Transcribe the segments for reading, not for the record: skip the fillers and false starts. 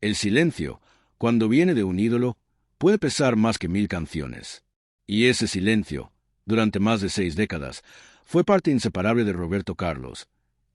El silencio, cuando viene de un ídolo, puede pesar más que 1000 canciones. Y ese silencio, durante más de 6 décadas, fue parte inseparable de Roberto Carlos,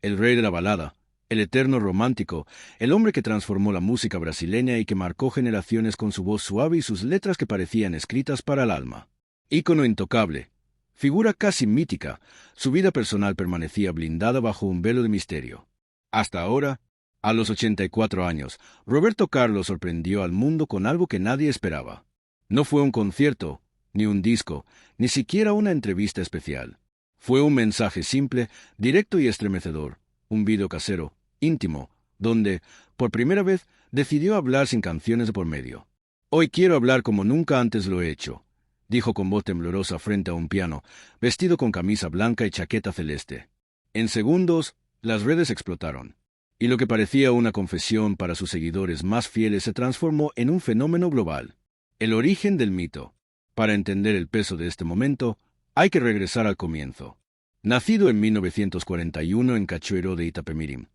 el rey de la balada, el eterno romántico, el hombre que transformó la música brasileña y que marcó generaciones con su voz suave y sus letras que parecían escritas para el alma. Ícono intocable, figura casi mítica, su vida personal permanecía blindada bajo un velo de misterio. Hasta ahora, a los 84 años, Roberto Carlos sorprendió al mundo con algo que nadie esperaba. No fue un concierto, ni un disco, ni siquiera una entrevista especial. Fue un mensaje simple, directo y estremecedor, un video casero, íntimo, donde, por primera vez, decidió hablar sin canciones de por medio. «Hoy quiero hablar como nunca antes lo he hecho», dijo con voz temblorosa frente a un piano, vestido con camisa blanca y chaqueta celeste. En segundos, las redes explotaron, y lo que parecía una confesión para sus seguidores más fieles se transformó en un fenómeno global. El origen del mito. Para entender el peso de este momento, hay que regresar al comienzo. Nacido en 1941 en Cachoeiro de Itapemirim,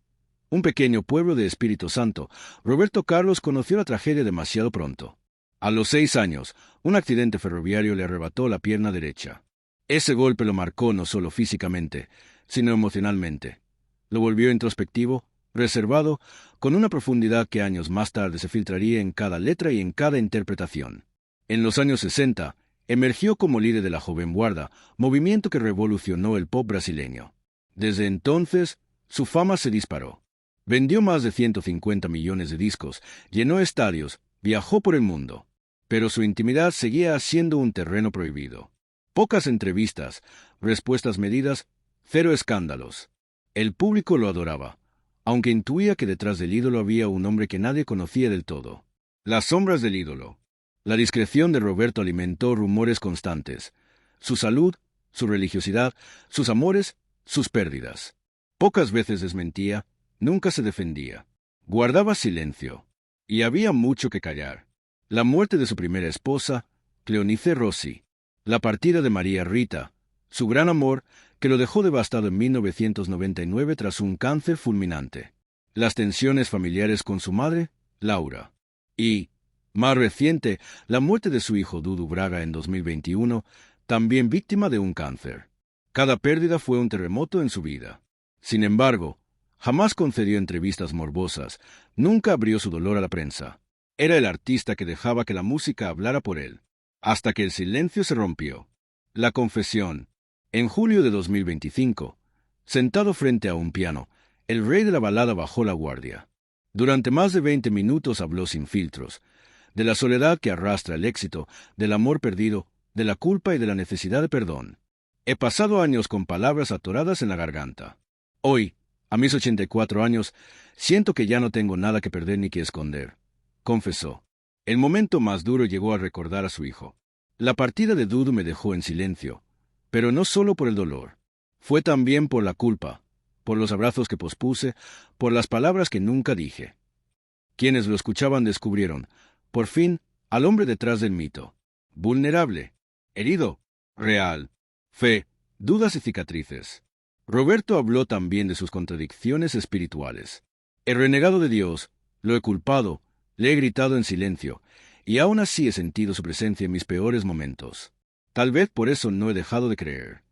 un pequeño pueblo de Espíritu Santo, Roberto Carlos conoció la tragedia demasiado pronto. A los 6 años, un accidente ferroviario le arrebató la pierna derecha. Ese golpe lo marcó no solo físicamente, sino emocionalmente. Lo volvió introspectivo, reservado, con una profundidad que años más tarde se filtraría en cada letra y en cada interpretación. En los años 60, emergió como líder de la Joven Guarda, movimiento que revolucionó el pop brasileño. Desde entonces, su fama se disparó. Vendió más de 150 millones de discos, llenó estadios, viajó por el mundo. Pero su intimidad seguía siendo un terreno prohibido. Pocas entrevistas, respuestas medidas, 0 escándalos. El público lo adoraba, aunque intuía que detrás del ídolo había un hombre que nadie conocía del todo. Las sombras del ídolo. La discreción de Roberto alimentó rumores constantes. Su salud, su religiosidad, sus amores, sus pérdidas. Pocas veces desmentía, nunca se defendía. Guardaba silencio. Y había mucho que callar. La muerte de su primera esposa, Cleonice Rossi. La partida de María Rita, su gran amor, que lo dejó devastado en 1999 tras un cáncer fulminante. Las tensiones familiares con su madre, Laura. Y, más reciente, la muerte de su hijo Dudu Braga en 2021, también víctima de un cáncer. Cada pérdida fue un terremoto en su vida. Sin embargo, jamás concedió entrevistas morbosas, nunca abrió su dolor a la prensa. Era el artista que dejaba que la música hablara por él, hasta que el silencio se rompió. La confesión. En julio de 2025, sentado frente a un piano, el rey de la balada bajó la guardia. Durante más de 20 minutos habló sin filtros, de la soledad que arrastra el éxito, del amor perdido, de la culpa y de la necesidad de perdón. He pasado años con palabras atoradas en la garganta. Hoy, a mis 84 años, siento que ya no tengo nada que perder ni que esconder, confesó. El momento más duro llegó al recordar a su hijo. La partida de Dudu me dejó en silencio, pero no solo por el dolor. Fue también por la culpa, por los abrazos que pospuse, por las palabras que nunca dije. Quienes lo escuchaban descubrieron, por fin, al hombre detrás del mito. Vulnerable, herido, real, fe, dudas y cicatrices. Roberto habló también de sus contradicciones espirituales. He renegado de Dios, lo he culpado, le he gritado en silencio, y aún así he sentido su presencia en mis peores momentos. Tal vez por eso no he dejado de creer.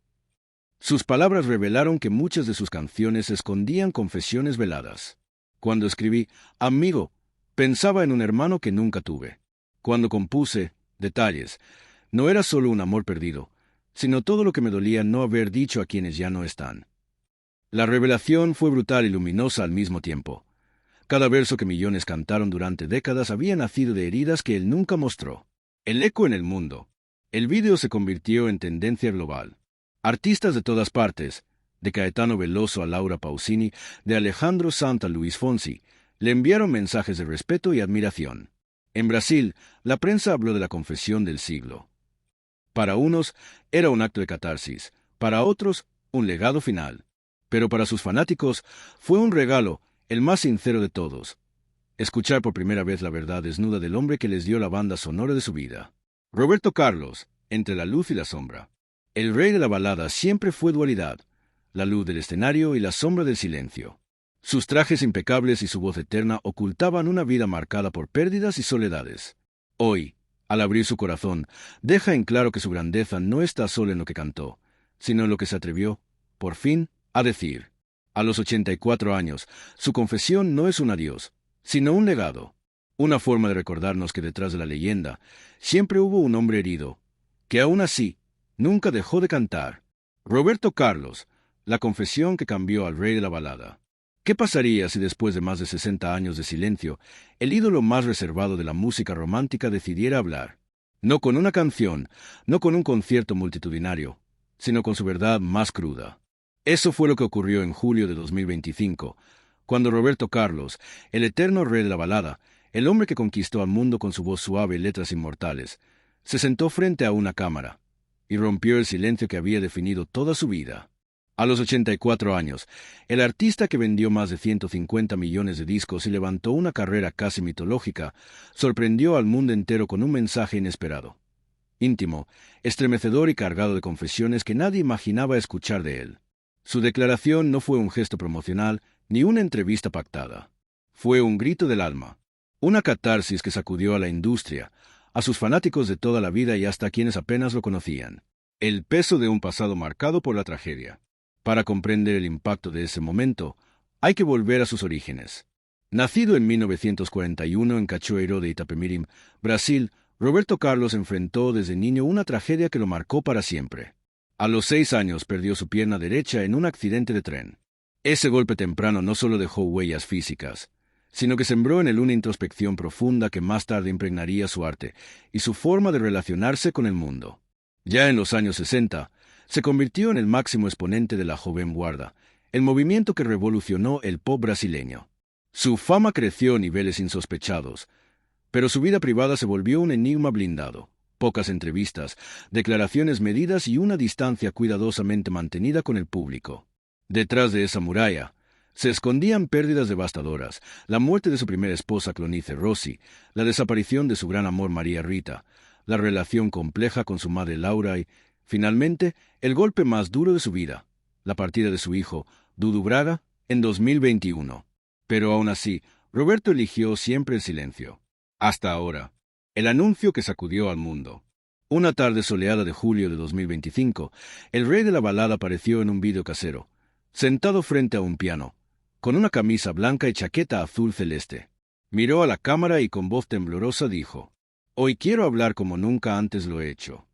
Sus palabras revelaron que muchas de sus canciones escondían confesiones veladas. Cuando escribí Amigo, pensaba en un hermano que nunca tuve. Cuando compuse Detalles, no era solo un amor perdido, sino todo lo que me dolía no haber dicho a quienes ya no están. La revelación fue brutal y luminosa al mismo tiempo. Cada verso que millones cantaron durante décadas había nacido de heridas que él nunca mostró. El eco en el mundo. El vídeo se convirtió en tendencia global. Artistas de todas partes, de Caetano Veloso a Laura Pausini, de Alejandro Sanz a Luis Fonsi, le enviaron mensajes de respeto y admiración. En Brasil, la prensa habló de la confesión del siglo. Para unos, era un acto de catarsis, para otros, un legado final. Pero para sus fanáticos, fue un regalo, el más sincero de todos. Escuchar por primera vez la verdad desnuda del hombre que les dio la banda sonora de su vida. Roberto Carlos, entre la luz y la sombra. El rey de la balada siempre fue dualidad, la luz del escenario y la sombra del silencio. Sus trajes impecables y su voz eterna ocultaban una vida marcada por pérdidas y soledades. Hoy, al abrir su corazón, deja en claro que su grandeza no está solo en lo que cantó, sino en lo que se atrevió, por fin, a decir. A los 84 años, su confesión no es un adiós, sino un legado, una forma de recordarnos que detrás de la leyenda siempre hubo un hombre herido, que aún así nunca dejó de cantar. Roberto Carlos, la confesión que cambió al rey de la balada. ¿Qué pasaría si después de más de 60 años de silencio, el ídolo más reservado de la música romántica decidiera hablar? No con una canción, no con un concierto multitudinario, sino con su verdad más cruda. Eso fue lo que ocurrió en julio de 2025, cuando Roberto Carlos, el eterno rey de la balada, el hombre que conquistó al mundo con su voz suave y letras inmortales, se sentó frente a una cámara y rompió el silencio que había definido toda su vida. A los 84 años, el artista que vendió más de 150 millones de discos y levantó una carrera casi mitológica, sorprendió al mundo entero con un mensaje inesperado, íntimo, estremecedor y cargado de confesiones que nadie imaginaba escuchar de él. Su declaración no fue un gesto promocional ni una entrevista pactada. Fue un grito del alma, una catarsis que sacudió a la industria, a sus fanáticos de toda la vida y hasta a quienes apenas lo conocían. El peso de un pasado marcado por la tragedia. Para comprender el impacto de ese momento, hay que volver a sus orígenes. Nacido en 1941 en Cachoeiro de Itapemirim, Brasil, Roberto Carlos enfrentó desde niño una tragedia que lo marcó para siempre. A los 6 años perdió su pierna derecha en un accidente de tren. Ese golpe temprano no solo dejó huellas físicas, sino que sembró en él una introspección profunda que más tarde impregnaría su arte y su forma de relacionarse con el mundo. Ya en los años 60, se convirtió en el máximo exponente de la Joven Guarda, el movimiento que revolucionó el pop brasileño. Su fama creció a niveles insospechados, pero su vida privada se volvió un enigma blindado. Pocas entrevistas, declaraciones medidas y una distancia cuidadosamente mantenida con el público. Detrás de esa muralla se escondían pérdidas devastadoras, la muerte de su primera esposa Clonice Rossi, la desaparición de su gran amor María Rita, la relación compleja con su madre Laura y, finalmente, el golpe más duro de su vida, la partida de su hijo, Dudu Braga, en 2021. Pero aún así, Roberto eligió siempre el silencio. Hasta ahora. El anuncio que sacudió al mundo. Una tarde soleada de julio de 2025, el rey de la balada apareció en un vídeo casero, sentado frente a un piano, con una camisa blanca y chaqueta azul celeste. Miró a la cámara y con voz temblorosa dijo: «Hoy quiero hablar como nunca antes lo he hecho».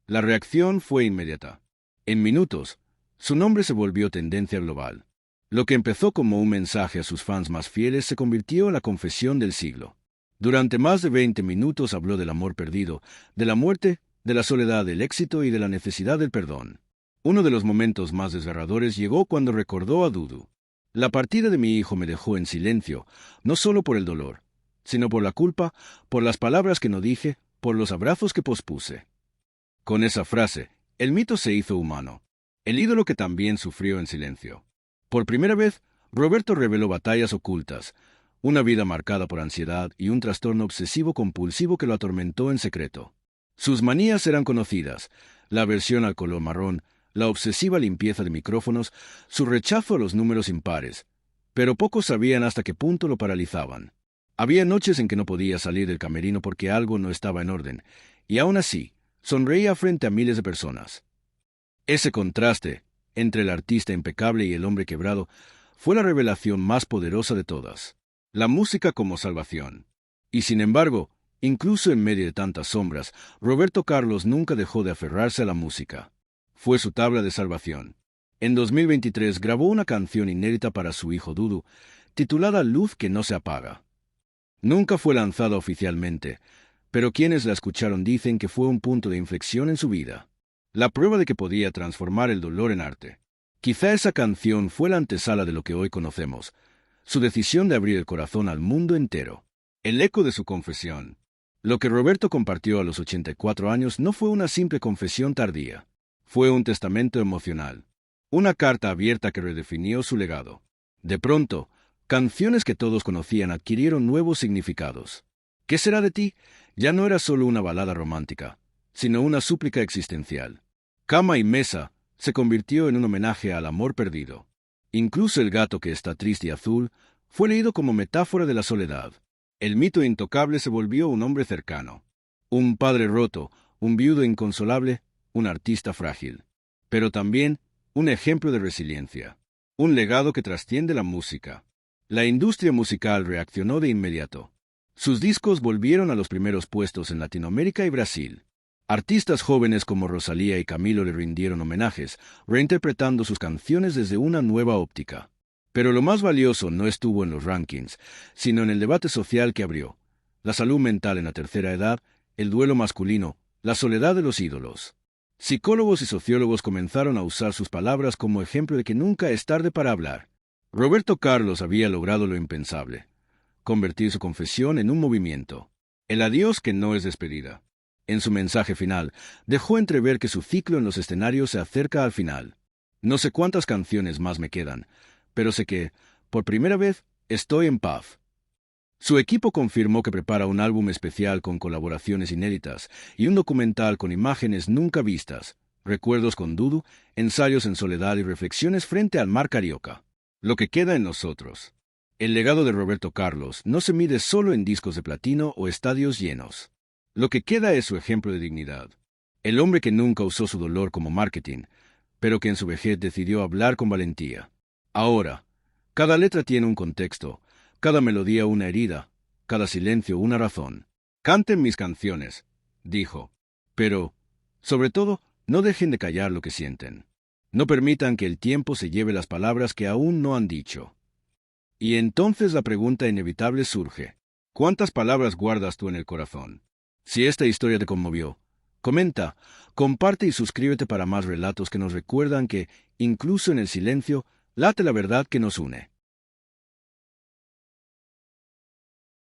La reacción fue inmediata. En minutos, su nombre se volvió tendencia global. Lo que empezó como un mensaje a sus fans más fieles se convirtió en la confesión del siglo. Durante más de 20 minutos habló del amor perdido, de la muerte, de la soledad, del éxito y de la necesidad del perdón. Uno de los momentos más desgarradores llegó cuando recordó a Dudu. La partida de mi hijo me dejó en silencio, no solo por el dolor, sino por la culpa, por las palabras que no dije, por los abrazos que pospuse. Con esa frase, el mito se hizo humano, el ídolo que también sufrió en silencio. Por primera vez, Roberto reveló batallas ocultas, una vida marcada por ansiedad y un trastorno obsesivo-compulsivo que lo atormentó en secreto. Sus manías eran conocidas: la aversión al color marrón, la obsesiva limpieza de micrófonos, su rechazo a los números impares. Pero pocos sabían hasta qué punto lo paralizaban. Había noches en que no podía salir del camerino porque algo no estaba en orden, y aún así, sonreía frente a miles de personas. Ese contraste entre el artista impecable y el hombre quebrado fue la revelación más poderosa de todas. La música como salvación. Y sin embargo, incluso en medio de tantas sombras, Roberto Carlos nunca dejó de aferrarse a la música. Fue su tabla de salvación. En 2023 grabó una canción inédita para su hijo Dudu, titulada Luz que no se apaga. Nunca fue lanzada oficialmente, pero quienes la escucharon dicen que fue un punto de inflexión en su vida. La prueba de que podía transformar el dolor en arte. Quizá esa canción fue la antesala de lo que hoy conocemos, su decisión de abrir el corazón al mundo entero. El eco de su confesión. Lo que Roberto compartió a los 84 años no fue una simple confesión tardía. Fue un testamento emocional. Una carta abierta que redefinió su legado. De pronto, canciones que todos conocían adquirieron nuevos significados. ¿Qué será de ti? Ya no era solo una balada romántica, sino una súplica existencial. Cama y mesa se convirtió en un homenaje al amor perdido. Incluso el gato que está triste y azul fue leído como metáfora de la soledad. El mito intocable se volvió un hombre cercano. Un padre roto, un viudo inconsolable, un artista frágil. Pero también un ejemplo de resiliencia. Un legado que trasciende la música. La industria musical reaccionó de inmediato. Sus discos volvieron a los primeros puestos en Latinoamérica y Brasil. Artistas jóvenes como Rosalía y Camilo le rindieron homenajes, reinterpretando sus canciones desde una nueva óptica. Pero lo más valioso no estuvo en los rankings, sino en el debate social que abrió. La salud mental en la tercera edad, el duelo masculino, la soledad de los ídolos. Psicólogos y sociólogos comenzaron a usar sus palabras como ejemplo de que nunca es tarde para hablar. Roberto Carlos había logrado lo impensable: convertir su confesión en un movimiento. El adiós que no es despedida. En su mensaje final, dejó entrever que su ciclo en los escenarios se acerca al final. No sé cuántas canciones más me quedan, pero sé que, por primera vez, estoy en paz. Su equipo confirmó que prepara un álbum especial con colaboraciones inéditas y un documental con imágenes nunca vistas, recuerdos con Dudu, ensayos en soledad y reflexiones frente al mar Carioca. Lo que queda en nosotros. El legado de Roberto Carlos no se mide solo en discos de platino o estadios llenos. Lo que queda es su ejemplo de dignidad. El hombre que nunca usó su dolor como marketing, pero que en su vejez decidió hablar con valentía. Ahora, cada letra tiene un contexto, cada melodía una herida, cada silencio una razón. Canten mis canciones, dijo. Pero, sobre todo, no dejen de callar lo que sienten. No permitan que el tiempo se lleve las palabras que aún no han dicho. Y entonces la pregunta inevitable surge: ¿cuántas palabras guardas tú en el corazón? Si esta historia te conmovió, comenta, comparte y suscríbete para más relatos que nos recuerdan que, incluso en el silencio, late la verdad que nos une.